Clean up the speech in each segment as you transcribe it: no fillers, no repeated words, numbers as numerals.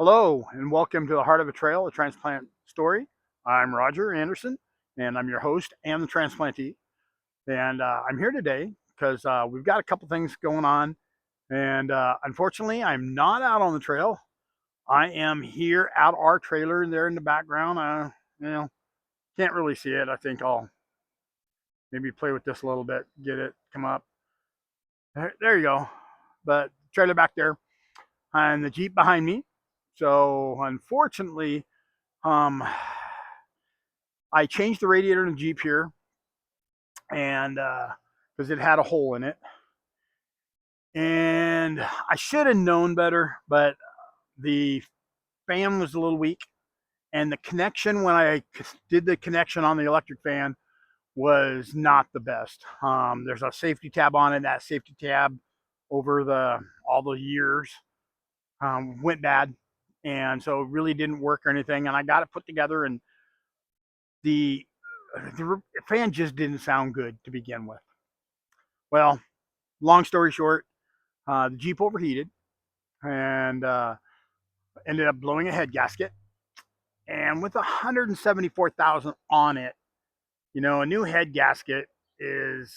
Hello, and welcome to the Heart of a Trail, a transplant story. I'm Roger Anderson, and I'm your host and the transplantee. And I'm here today because we've got a couple things going on. And unfortunately, I'm not out on the trail. I am here at our trailer there in the background. You know, can't really see it. I think I'll maybe play with this a little bit, get it come up. There you go. But trailer back there and the Jeep behind me. So unfortunately, um, I changed the radiator in the Jeep here, and because it had a hole in it, and I should have known better, but the fan was a little weak, and the connection when I did the connection on the electric fan was not the best. There's a safety tab on it. That safety tab over the all the years went bad, and so it really didn't work or anything. And I got it put together, and the the fan just didn't sound good to begin with. Well, long story short, the Jeep overheated and ended up blowing a head gasket. And with 174,000 on it, a new head gasket is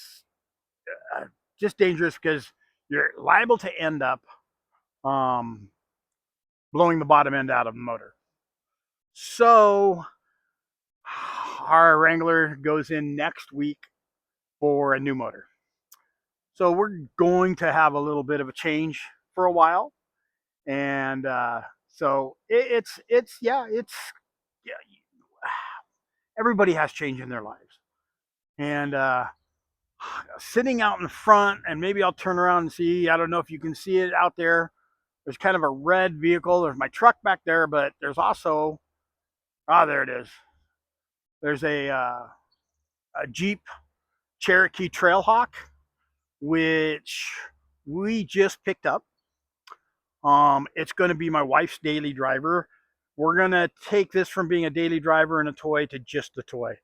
uh, just dangerous because you're liable to end up um, blowing the bottom end out of the motor. So our Wrangler goes in next week for a new motor. So we're going to have a little bit of a change for a while, and so it's yeah, it's yeah, everybody has change in their lives, and sitting out in front, and maybe I'll turn around and see. I don't know if you can see it out there. There's kind of a red vehicle. There's my truck back there, but there's also there it is. There's a Jeep Cherokee Trailhawk, which we just picked up. It's going to be my wife's daily driver. We're going to take this from being a daily driver and a toy to just a toy.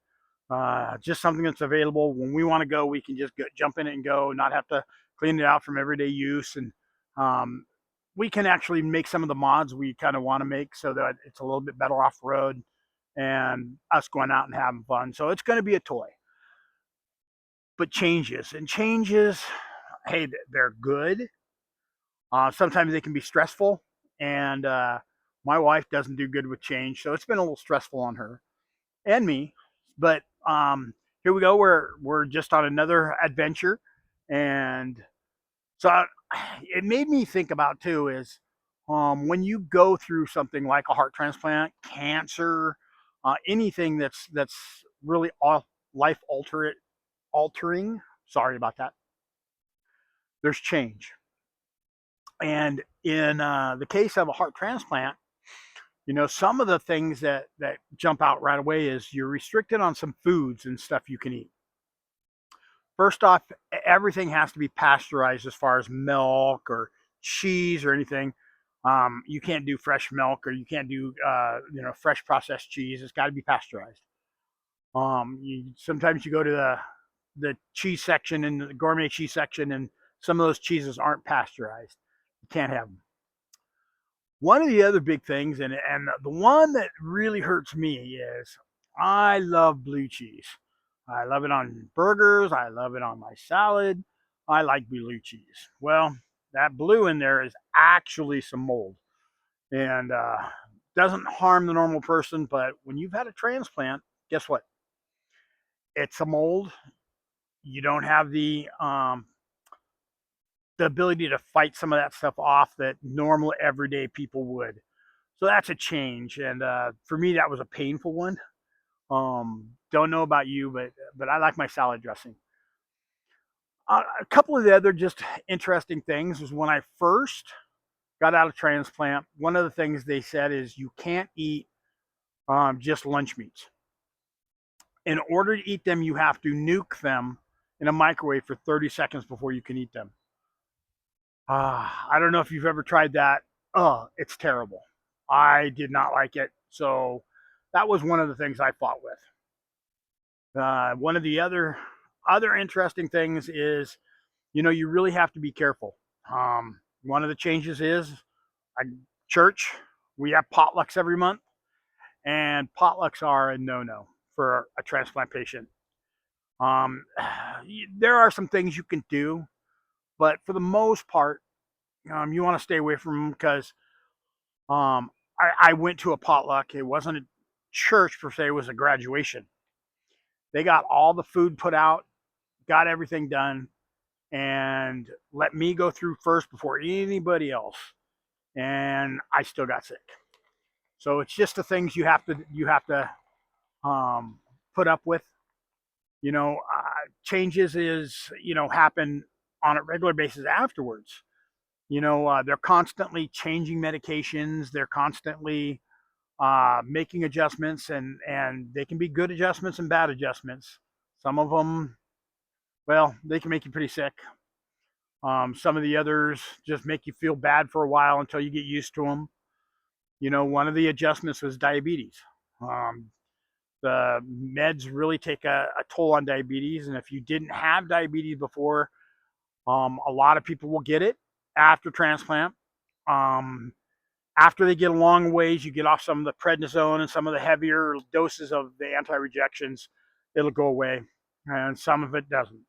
Just something that's available when we want to go. We can just jump in it and go, not have to clean it out from everyday use. And um, we can actually make some of the mods we kind of want to make so that it's a little bit better off road and us going out and having fun. So it's going to be a toy, but changes, hey, they're good. Sometimes they can be stressful, and my wife doesn't do good with change, so it's been a little stressful on her and me. But here we go. We're just on another adventure, and so it made me think about too is when you go through something like a heart transplant, cancer, anything that's really life altering. Sorry about that. There's change, and in the case of a heart transplant, some of the things that jump out right away is you're restricted on some foods and stuff you can eat. First off, everything has to be pasteurized as far as milk or cheese or anything. You can't do fresh milk, or you can't do fresh processed cheese. It's got to be pasteurized. Sometimes you go to the cheese section and the gourmet cheese section, and some of those cheeses aren't pasteurized. You can't have them. One of the other big things, and the one that really hurts me, is I love blue cheese. I love it on burgers. I love it on my salad. I like blue cheese. Well, that blue in there is actually some mold, and doesn't harm the normal person. But when you've had a transplant, guess what? It's a mold. You don't have the ability to fight some of that stuff off that normal everyday people would. So that's a change, and for me, that was a painful one. Don't know about you, but I like my salad dressing. A couple of the other just interesting things was when I first got out of transplant. One of the things they said is you can't eat just lunch meats. In order to eat them, you have to nuke them in a microwave for 30 seconds before you can eat them. I don't know if you've ever tried that. It's terrible. I did not like it. So that was one of the things I fought with. One of the other interesting things is, you really have to be careful. One of the changes is church. We have potlucks every month, and potlucks are a no-no for a transplant patient. Um, there are some things you can do, but for the most part, you want to stay away from them because I went to a potluck. It wasn't a church per se; it was a graduation. They got all the food put out, got everything done, and let me go through first before anybody else. And I still got sick. So it's just the things you have to put up with. Changes is happen on a regular basis afterwards. They're constantly changing medications. They're constantly making adjustments, and they can be good adjustments and bad adjustments. Some of them, well, they can make you pretty sick. Some of the others just make you feel bad for a while until you get used to them. One of the adjustments was diabetes. Um, the meds really take a toll on diabetes, and if you didn't have diabetes before, a lot of people will get it after transplant. Um, After they get a long ways, you get off some of the prednisone and some of the heavier doses of the anti-rejections, it'll go away, and some of it doesn't.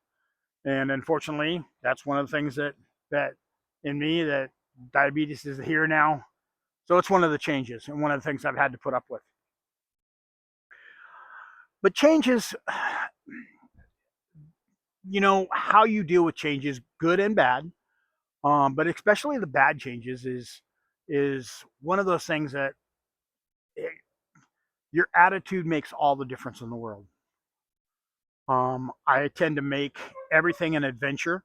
And unfortunately, that's one of the things that in me that diabetes is here now. So it's one of the changes and one of the things I've had to put up with. But changes, how you deal with changes, good and bad. But especially the bad changes is one of those things that it, your attitude makes all the difference in the world. I tend to make everything an adventure,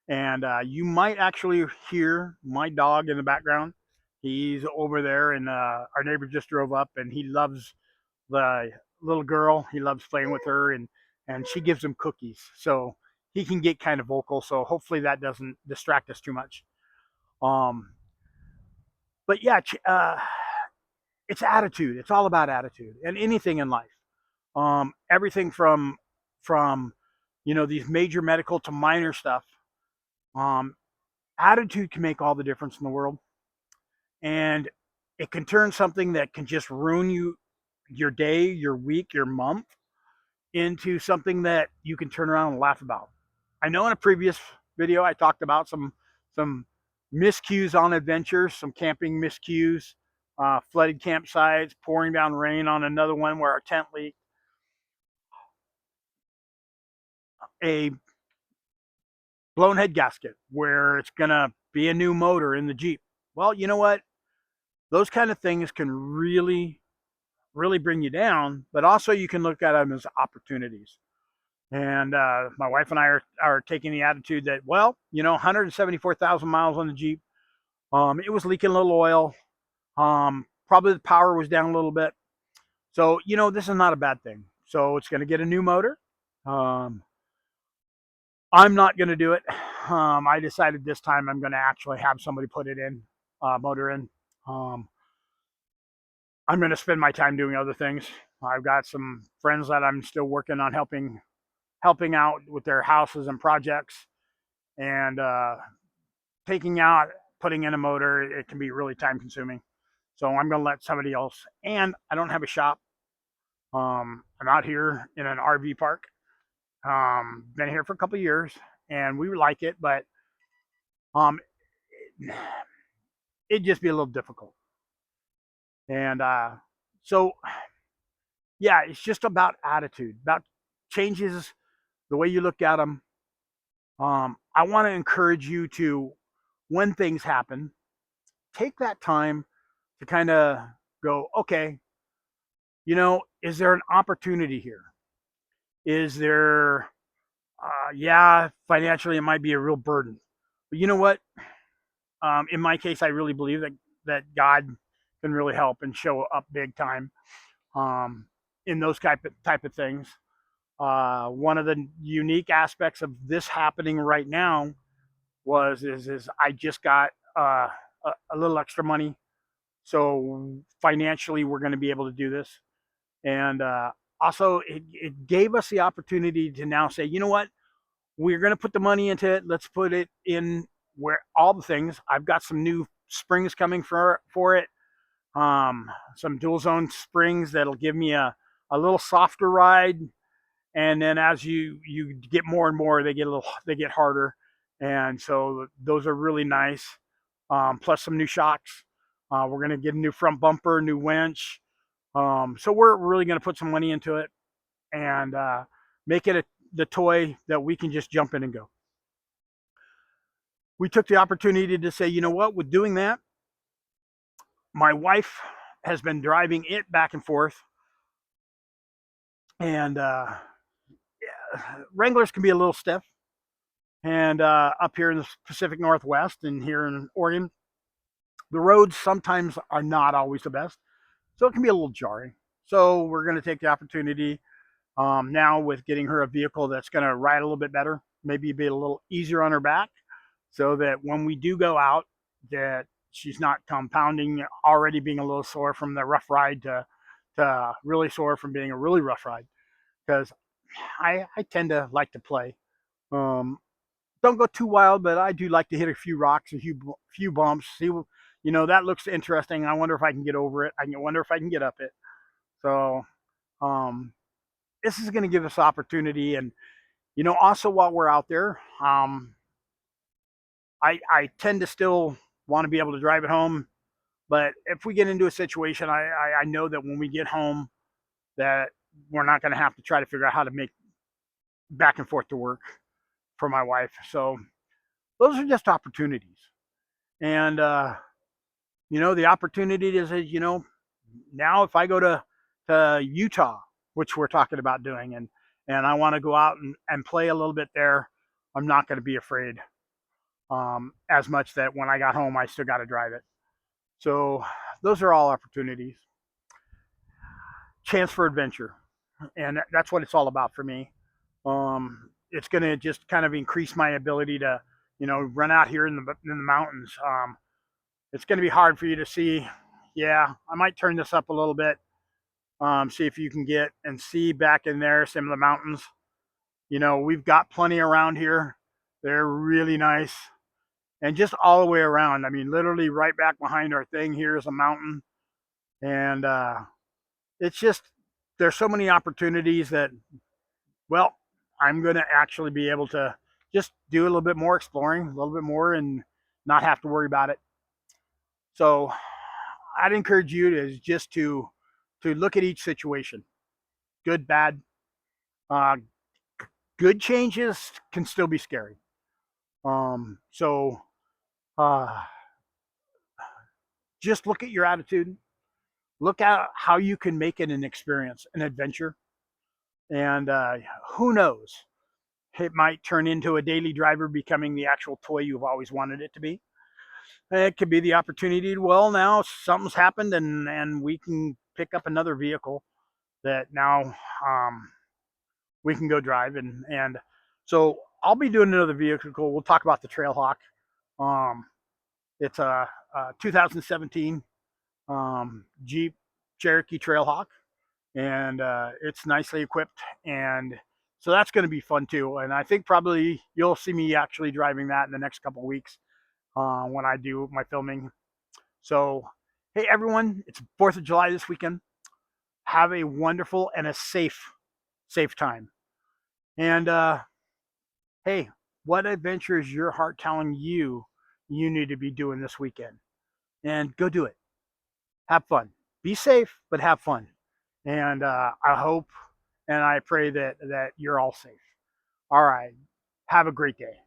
and you might actually hear my dog in the background. He's over there, and our neighbor just drove up, and he loves the little girl. He loves playing with her, and she gives him cookies, so he can get kind of vocal. So hopefully that doesn't distract us too much. Um, but yeah, it's attitude. It's all about attitude, and anything in life. Everything from these major medical to minor stuff. Um, Attitude can make all the difference in the world, and it can turn something that can just ruin your day, your week, your month into something that you can turn around and laugh about. I know in a previous video I talked about some miscues on adventures, some camping miscues, flooded campsites, pouring down rain on another one where our tent leaked, a blown head gasket where it's gonna be a new motor in the Jeep. Well, you know what? Those kind of things can really, really bring you down, but also you can look at them as opportunities. And my wife and I are taking the attitude that, well, 174,000 miles on the Jeep. It was leaking a little oil. Probably the power was down a little bit. So, this is not a bad thing. So it's going to get a new motor. Um, I'm not going to do it. I decided this time I'm going to actually have somebody put it in, motor in. Um, I'm going to spend my time doing other things. I've got some friends that I'm still working on helping out with their houses and projects, and taking out, putting in a motor. It can be really time consuming. So I'm going to let somebody else. And I don't have a shop. I'm out here in an RV park. Been here for a couple of years, and we like it, but um, it'd just be a little difficult. And so, yeah, it's just about attitude, about changes, the way you look at them. I want to encourage you to, when things happen, take that time to kind of go, okay, is there an opportunity here? Is there, yeah, financially it might be a real burden, but you know what? In my case, I really believe that God can really help and show up big time um, in those type of things. One of the unique aspects of this happening right now is I just got a little extra money, so financially we're going to be able to do this, and also it gave us the opportunity to now say, you know what, we're going to put the money into it. Let's put it in where all the things. I've got some new springs coming for it. some dual zone springs that'll give me a little softer ride. And then as you get more and more, they get harder, and so those are really nice. Plus some new shocks. We're going to get a new front bumper, new winch. So we're really going to put some money into it and make it the toy that we can just jump in and go. We took the opportunity to say, you know what, with doing that, my wife has been driving it back and forth, and Wranglers can be a little stiff. And up here in the Pacific Northwest and here in Oregon, the roads sometimes are not always the best. So it can be a little jarring. So we're going to take the opportunity now with getting her a vehicle that's going to ride a little bit better, maybe be a little easier on her back, so that when we do go out, that she's not compounding already being a little sore from the rough ride to really sore from being a really rough ride. Because I tend to like to play. Don't go too wild, but I do like to hit a few rocks, a few bumps. See, you know, that looks interesting. I wonder if I can get over it. I wonder if I can get up it. So, um, this is going to give us opportunity, and you know, also while we're out there, I tend to still want to be able to drive it home. But if we get into a situation, I know that when we get home, that we're not going to have to try to figure out how to make back and forth to work for my wife. So those are just opportunities. And you know, the opportunity is, you know, now if I go to Utah, which we're talking about doing, and I want to go out and play a little bit there, I'm not going to be afraid as much that when I got home, I still got to drive it. So those are all opportunities. Chance for adventure. And that's what it's all about for me. It's going to just kind of increase my ability to, you know, run out here in the mountains. It's going to be hard for you to see. Yeah, I might turn this up a little bit. See if you can get and see back in there some of the mountains. You know, we've got plenty around here. They're really nice. And just all the way around. I mean, literally right back behind our thing here is a mountain. And it's just, there's so many opportunities that, well, I'm going to actually be able to just do a little bit more exploring, a little bit more, and not have to worry about it. So I'd encourage you to just to look at each situation, good, bad. Uh, Good changes can still be scary. So uh, just look at your attitude. Look at how you can make it an experience, an adventure, and who knows? It might turn into a daily driver becoming the actual toy you've always wanted it to be. It could be the opportunity to, well, now something's happened and we can pick up another vehicle that now we can go drive. And so I'll be doing another vehicle. We'll talk about the Trailhawk. Um, it's a 2017 Jeep Cherokee Trailhawk, and it's nicely equipped. And so that's going to be fun too. And I think probably you'll see me actually driving that in the next couple of weeks when I do my filming. So, hey everyone, it's 4th of July this weekend. Have a wonderful and a safe time. And hey, what adventure is your heart telling you you need to be doing this weekend? And go do it. Have fun. Be safe, but have fun. And I hope and I pray that you're all safe. All right. Have a great day.